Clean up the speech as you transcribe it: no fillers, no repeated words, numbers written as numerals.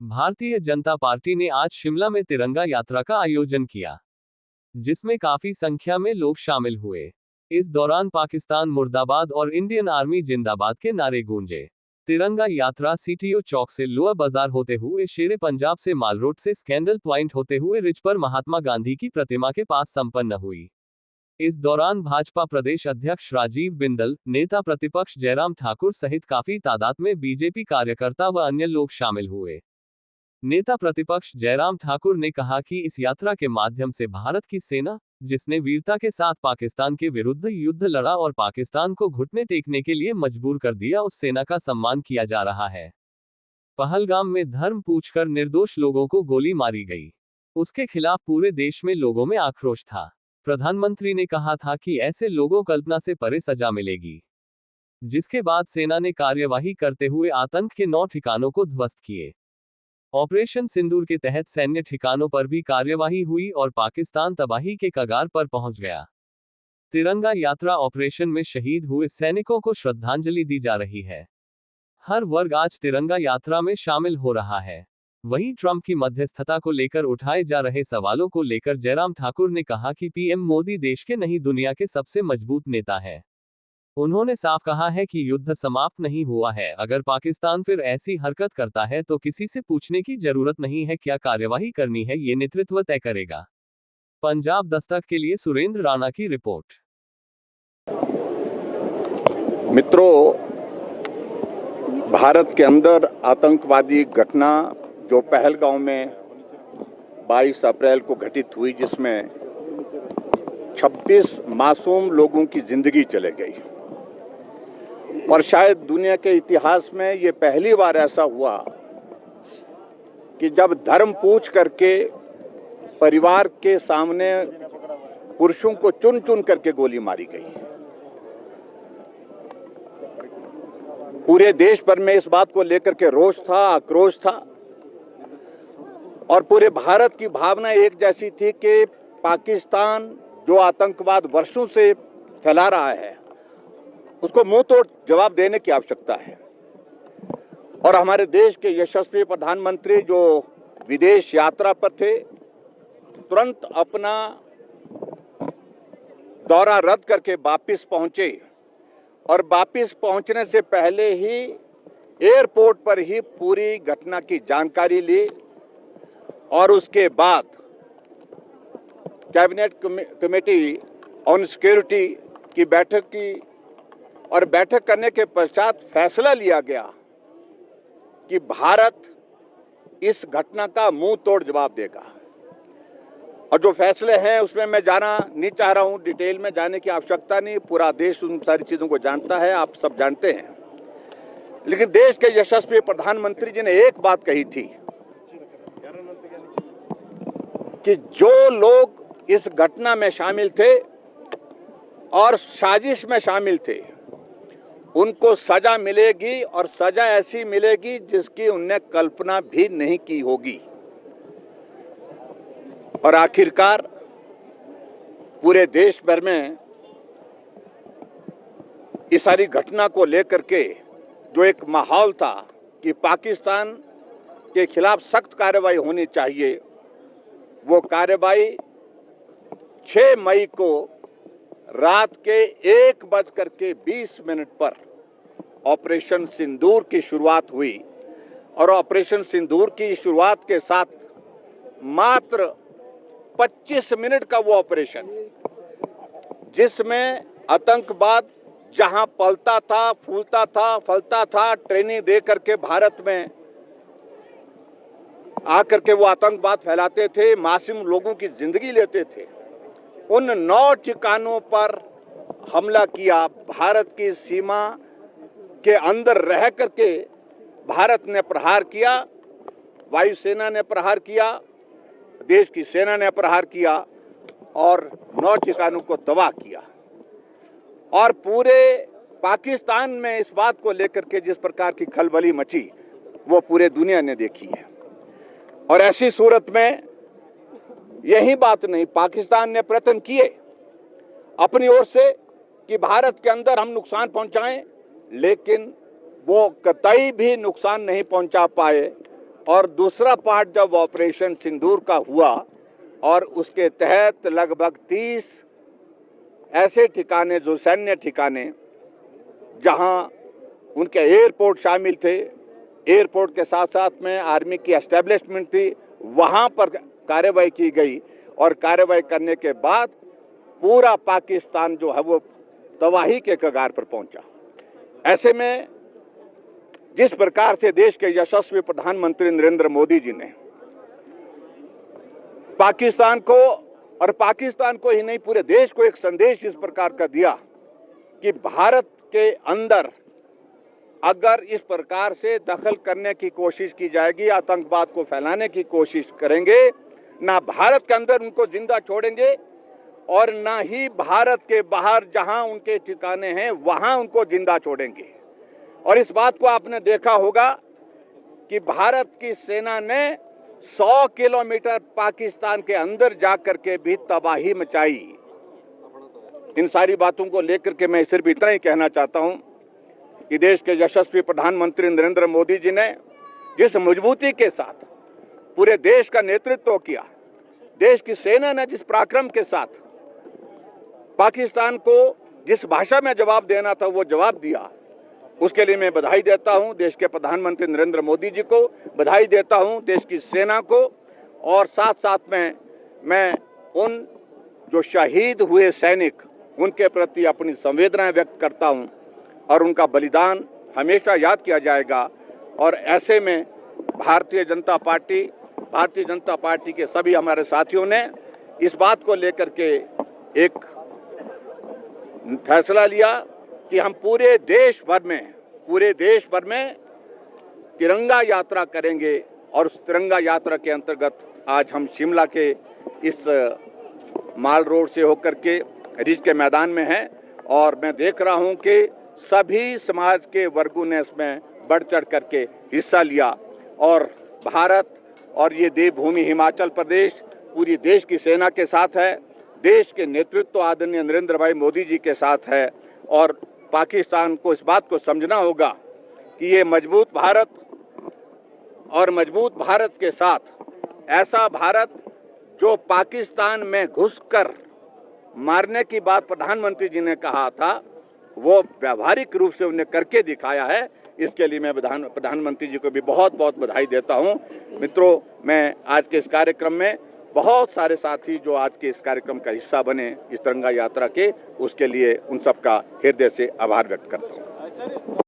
Bharatiya Janata party ने आज शिमला में तिरंगा यात्रा का आयोजन किया, जिसमें काफी संख्या में लोग शामिल हुए। इस दौरान पाकिस्तान मुर्दाबाद और इंडियन आर्मी जिंदाबाद के नारे गूंजे। तिरंगा यात्रा सीटीओ चौक से लोअर बाजार होते हुए शेरे पंजाब से माल रोड से स्कैंडल पॉइंट होते हुए रिज पर महात्मा गांधी की प्रतिमा के पास संपन्न हुई। इस दौरान भाजपा प्रदेश अध्यक्ष राजीव बिंदल, नेता प्रतिपक्ष जयराम ठाकुर सहित काफी तादाद में बीजेपी कार्यकर्ता व अन्य लोग शामिल हुए। नेता प्रतिपक्ष जयराम ठाकुर ने कहा कि इस यात्रा के माध्यम से भारत की सेना, जिसने वीरता के साथ पाकिस्तान के विरुद्ध युद्ध लड़ा और पाकिस्तान को घुटने टेकने के लिए मजबूर कर दिया, उस सेना का सम्मान किया जा रहा है। पहलगाम में धर्म पूछकर निर्दोष लोगों को गोली मारी गई, उसके खिलाफ पूरे देश में लोगों में आक्रोश था। प्रधानमंत्री ने कहा था कि ऐसे लोगों कल्पना से परे सजा मिलेगी, जिसके बाद सेना ने कार्यवाही करते हुए आतंक के 9 ठिकानों को ध्वस्त किए। ऑपरेशन सिंदूर के तहत सैन्य ठिकानों पर भी कार्यवाही हुई और पाकिस्तान तबाही के कगार पर पहुंच गया। तिरंगा यात्रा ऑपरेशन में शहीद हुए सैनिकों को श्रद्धांजलि दी जा रही है। हर वर्ग आज तिरंगा यात्रा में शामिल हो रहा है। वहीं ट्रंप की मध्यस्थता को लेकर उठाए जा रहे सवालों को लेकर जयराम ठाकुर ने कहा कि पीएम मोदी देश के नहीं दुनिया के सबसे मजबूत नेता है। उन्होंने साफ कहा है कि युद्ध समाप्त नहीं हुआ है। अगर पाकिस्तान फिर ऐसी हरकत करता है तो किसी से पूछने की जरूरत नहीं है क्या कार्यवाही करनी है, ये नेतृत्व तय करेगा। पंजाब दस्तक के लिए सुरेंद्र राणा की रिपोर्ट। मित्रों, भारत के अंदर आतंकवादी घटना जो पहलगाम में 22 अप्रैल को घटित हुई, जिसमें 26 मासूम लोगों की जिंदगी चले गई, और शायद दुनिया के इतिहास में ये पहली बार ऐसा हुआ कि जब धर्म पूछ करके परिवार के सामने पुरुषों को चुन चुन करके गोली मारी गई। पूरे देश भर में इस बात को लेकर के रोष था, आक्रोश था, और पूरे भारत की भावना एक जैसी थी कि पाकिस्तान जो आतंकवाद वर्षों से फैला रहा है, उसको मुंह तोड़ जवाब देने की आवश्यकता है। और हमारे देश के यशस्वी प्रधानमंत्री जो विदेश यात्रा पर थे, तुरंत अपना दौरा रद्द करके वापस पहुंचे, और वापस पहुंचने से पहले ही एयरपोर्ट पर ही पूरी घटना की जानकारी ली, और उसके बाद कैबिनेट कमेटी ऑन सिक्योरिटी की बैठक की, और बैठक करने के पश्चात फैसला लिया गया कि भारत इस घटना का मुंह तोड़ जवाब देगा। और जो फैसले हैं उसमें मैं जाना नहीं चाह रहा हूं, डिटेल में जाने की आवश्यकता नहीं, पूरा देश उन सारी चीज़ों को जानता है, आप सब जानते हैं। लेकिन देश के यशस्वी प्रधानमंत्री जी ने एक बात कही थी कि जो लोग इस घटना में शामिल थे और साजिश में शामिल थे, उनको सजा मिलेगी, और सजा ऐसी मिलेगी जिसकी उनने कल्पना भी नहीं की होगी। और आखिरकार पूरे देश भर में इस सारी घटना को लेकर के जो एक माहौल था कि पाकिस्तान के खिलाफ सख्त कार्रवाई होनी चाहिए, वो कार्रवाई 6 मई को रात के 1:20 पर ऑपरेशन सिंदूर की शुरुआत हुई। और ऑपरेशन सिंदूर की शुरुआत के साथ मात्र 25 मिनट का वो ऑपरेशन, जिसमें आतंकवाद जहां पलता था, फूलता था, फलता था, ट्रेनिंग दे करके भारत में आकर के वो आतंकवाद फैलाते थे, मासूम लोगों की जिंदगी लेते थे, उन 9 ठिकानों पर हमला किया। भारत की सीमा के अंदर रह करके भारत ने प्रहार किया, वायुसेना ने प्रहार किया, देश की सेना ने प्रहार किया, और 9 ठिकानों को तबाह किया। और पूरे पाकिस्तान में इस बात को लेकर के जिस प्रकार की खलबली मची, वो पूरे दुनिया ने देखी है। और ऐसी सूरत में यही बात नहीं, पाकिस्तान ने प्रयत्न किए अपनी ओर से कि भारत के अंदर हम नुकसान पहुंचाएं, लेकिन वो कतई भी नुकसान नहीं पहुंचा पाए। और दूसरा पार्ट जब ऑपरेशन सिंदूर का हुआ और उसके तहत लगभग 30 ऐसे ठिकाने जो सैन्य ठिकाने जहां उनके एयरपोर्ट शामिल थे, एयरपोर्ट के साथ साथ में आर्मी की एस्टेब्लिशमेंट थी, वहां पर कार्रवाई की गई और कार्रवाई करने के बाद पूरा पाकिस्तान जो है वो तबाही के कगार पर पहुंचा। ऐसे में जिस प्रकार से देश के यशस्वी प्रधानमंत्री नरेंद्र मोदी जी ने पाकिस्तान को ही नहीं पूरे देश को एक संदेश इस प्रकार का दिया कि भारत के अंदर अगर इस प्रकार से दखल करने की कोशिश की जाएगी, आतंकवाद को फैलाने की कोशिश करेंगे, ना भारत के अंदर उनको जिंदा छोड़ेंगे और ना ही भारत के बाहर जहां उनके ठिकाने हैं वहां उनको जिंदा छोड़ेंगे। और इस बात को आपने देखा होगा कि भारत की सेना ने 100 किलोमीटर पाकिस्तान के अंदर जाकर के भी तबाही मचाई। इन सारी बातों को लेकर के मैं सिर्फ इतना ही कहना चाहता हूं कि देश के यशस्वी प्रधानमंत्री नरेंद्र मोदी जी ने जिस मजबूती के साथ पूरे देश का नेतृत्व किया, देश की सेना ने जिस पराक्रम के साथ पाकिस्तान को जिस भाषा में जवाब देना था वो जवाब दिया, उसके लिए मैं बधाई देता हूं देश के प्रधानमंत्री नरेंद्र मोदी जी को, बधाई देता हूं देश की सेना को और साथ साथ में मैं उन जो शहीद हुए सैनिक उनके प्रति अपनी संवेदनाएं व्यक्त करता हूं और उनका बलिदान हमेशा याद किया जाएगा। और ऐसे में भारतीय जनता पार्टी के सभी हमारे साथियों ने इस बात को लेकर के एक फैसला लिया कि हम पूरे देश भर में तिरंगा यात्रा करेंगे और उस तिरंगा यात्रा के अंतर्गत आज हम शिमला के इस माल रोड से होकर के रिज के मैदान में हैं और मैं देख रहा हूं कि सभी समाज के वर्गों ने इसमें बढ़ चढ़ करके हिस्सा लिया और भारत और ये देवभूमि हिमाचल प्रदेश पूरी देश की सेना के साथ है, देश के नेतृत्व आदरणीय नरेंद्र भाई मोदी जी के साथ है और पाकिस्तान को इस बात को समझना होगा कि ये मजबूत भारत के साथ ऐसा भारत जो पाकिस्तान में घुसकर मारने की बात प्रधानमंत्री जी ने कहा था वो व्यावहारिक रूप से उन्हें करके दिखाया है। इसके लिए मैं प्रधानमंत्री जी को भी बहुत बहुत बधाई देता हूं। मित्रों, मैं आज के इस कार्यक्रम में बहुत सारे साथी जो आज के इस कार्यक्रम का हिस्सा बने इस तिरंगा यात्रा के, उसके लिए उन सबका हृदय से आभार व्यक्त करता हूं।